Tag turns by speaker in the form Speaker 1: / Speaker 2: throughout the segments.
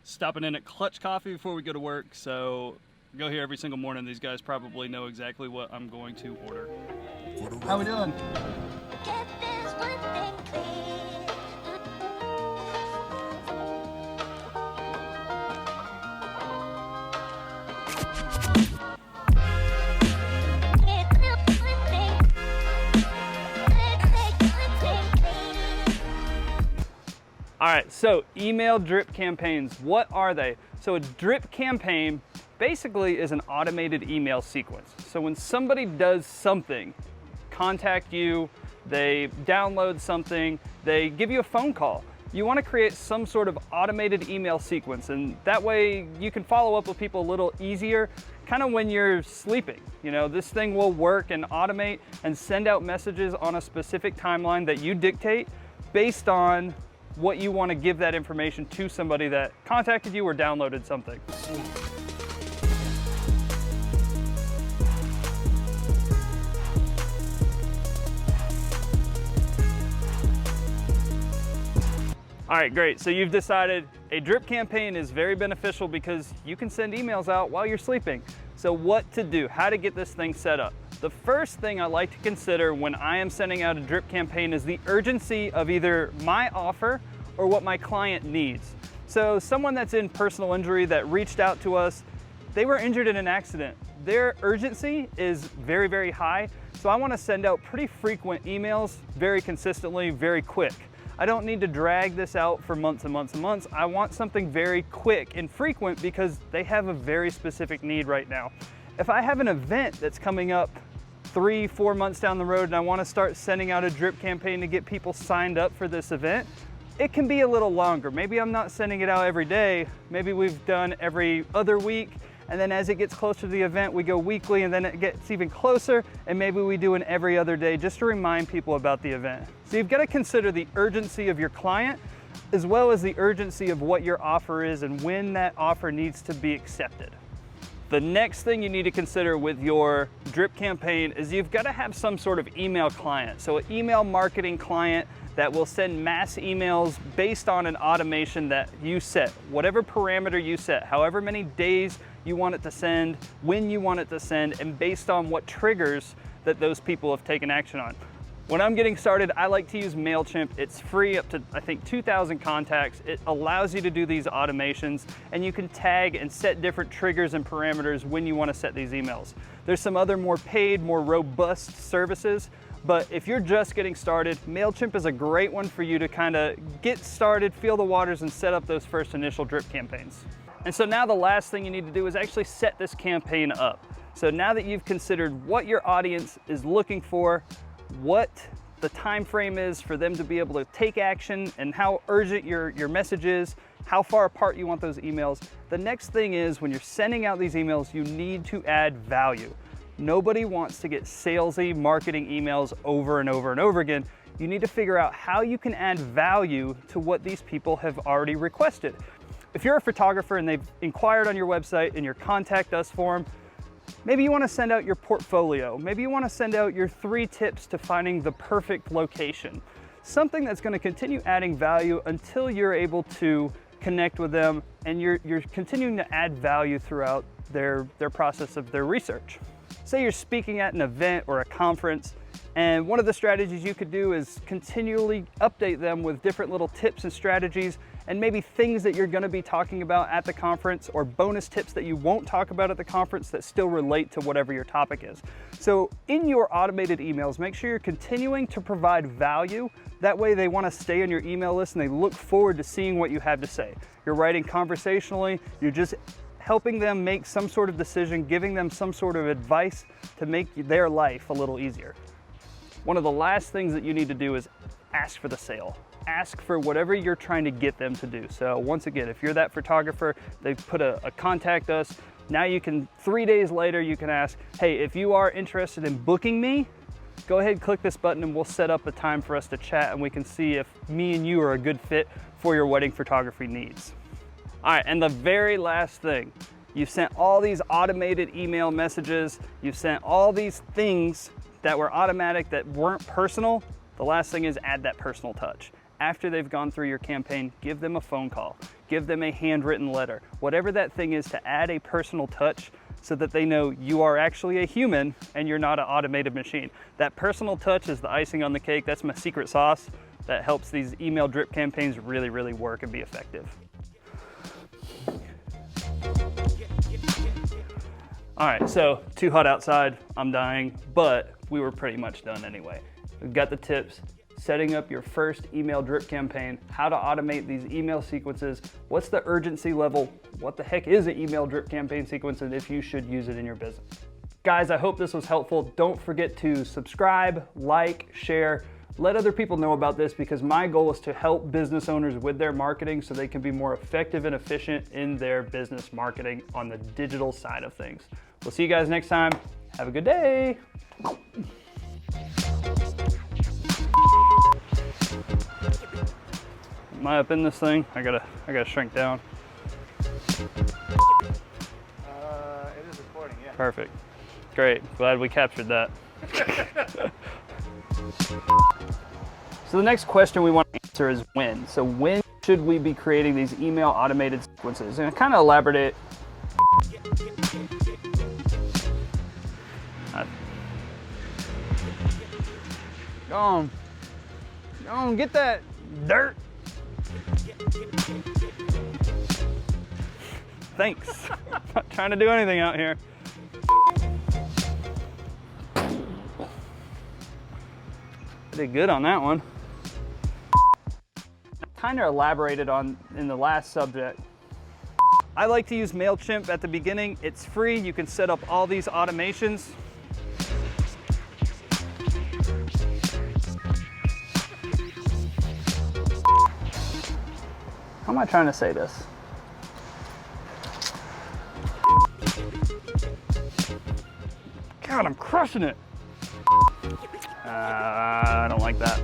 Speaker 1: stopping in at Clutch Coffee before we go to work, so go here every single morning. These guys probably know exactly what I'm going to order. How we doing?
Speaker 2: Get this one thing clear.
Speaker 1: All right, so email drip campaigns, what are they? So a drip campaign basically is an automated email sequence. So when somebody does something, contact you, they download something, they give you a phone call, you want to create some sort of automated email sequence, and that way you can follow up with people a little easier, kind of when you're sleeping. You know, this thing will work and automate and send out messages on a specific timeline that you dictate based on what you want to give that information to somebody that contacted you or downloaded something. All right, great. So you've decided a drip campaign is very beneficial because you can send emails out while you're sleeping. So what to do, how to get this thing set up. The first thing I like to consider when I am sending out a drip campaign is the urgency of either my offer or what my client needs. So someone that's in personal injury that reached out to us, they were injured in an accident. Their urgency is very, very high. So I want to send out pretty frequent emails, very consistently, very quick. I don't need to drag this out for months and months and months. I want something very quick and frequent because they have a very specific need right now. If I have an event that's coming up 3-4 months down the road and I want to start sending out a drip campaign to get people signed up for this event, it can be a little longer. Maybe I'm not sending it out every day. Maybe we've done every other week, and then as it gets closer to the event, we go weekly, and then it gets even closer, and maybe we do an every other day just to remind people about the event. So you've got to consider the urgency of your client as well as the urgency of what your offer is and when that offer needs to be accepted. The next thing you need to consider with your drip campaign is you've got to have some sort of email client. So an email marketing client that will send mass emails based on an automation that you set. Whatever parameter you set, however many days you want it to send, when you want it to send, and based on what triggers that those people have taken action on. When I'm getting started, I like to use MailChimp. It's free up to, I think, 2,000 contacts. It allows you to do these automations, and you can tag and set different triggers and parameters when you want to set these emails. There's some other more paid, more robust services, but if you're just getting started, MailChimp is a great one for you to kind of get started, feel the waters, and set up those first initial drip campaigns. And so now the last thing you need to do is actually set this campaign up. So now that you've considered what your audience is looking for, what the time frame is for them to be able to take action, and how urgent your message is, how far apart you want those emails, the next thing is when you're sending out these emails, you need to add value. Nobody wants to get salesy marketing emails over and over and over again. You need to figure out how you can add value to what these people have already requested. If you're a photographer and they've inquired on your website in your contact us form, maybe you want to send out your portfolio. Maybe you want to send out your 3 tips to finding the perfect location. Something that's going to continue adding value until you're able to connect with them and you're continuing to add value throughout their process of their research. Say you're speaking at an event or a conference, and one of the strategies you could do is continually update them with different little tips and strategies, and maybe things that you're going to be talking about at the conference, or bonus tips that you won't talk about at the conference that still relate to whatever your topic is. So in your automated emails, make sure you're continuing to provide value. That way they want to stay on your email list and they look forward to seeing what you have to say. You're writing conversationally, you're just helping them make some sort of decision, giving them some sort of advice to make their life a little easier. One of the last things that you need to do is ask for the sale. Ask for whatever you're trying to get them to do. So once again, if you're that photographer, they put a contact us, now you can, 3 days later, you can ask, hey, if you are interested in booking me, go ahead, click this button and we'll set up a time for us to chat and we can see if me and you are a good fit for your wedding photography needs. All right, and the very last thing, you've sent all these automated email messages, you've sent all these things that were automatic that weren't personal. The last thing is add that personal touch. After they've gone through your campaign, give them a phone call. give them a handwritten letter, whatever that thing is, to add a personal touch so that they know you are actually a human and you're not an automated machine. That personal touch is the icing on the cake. That's my secret sauce that helps these email drip campaigns really, really work and be effective. All right, so too hot outside, I'm dying, but we were pretty much done anyway. We've got the tips, setting up your first email drip campaign, how to automate these email sequences, what's the urgency level, what the heck is an email drip campaign sequence, and if you should use it in your business. Guys, I hope this was helpful. Don't forget to subscribe, like, share, let other people know about this, because my goal is to help business owners with their marketing so they can be more effective and efficient in their business marketing on the digital side of things. We'll see you guys next time. Have a good day. Am I up in this thing? I gotta shrink down.
Speaker 3: It is recording, yeah.
Speaker 1: Perfect. Great. Glad we captured that. So the next question we want to answer is when. So when should we be creating these email automated sequences? And I kind of elaborate. Go on, get that dirt. Thanks. I'm not trying to do anything out here. I did good on that one. Kind of elaborated on in the last subject. I like to use MailChimp at the beginning. It's free. You can set up all these automations. How am I trying to say this? God, I'm crushing it. I don't like that.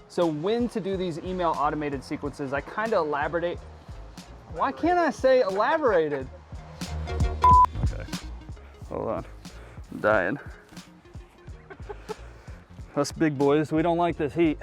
Speaker 1: So when to do these email automated sequences, I kind of elaborate. Why can't I say elaborated? Okay, hold on, I'm dying. Us big boys, we don't like this heat.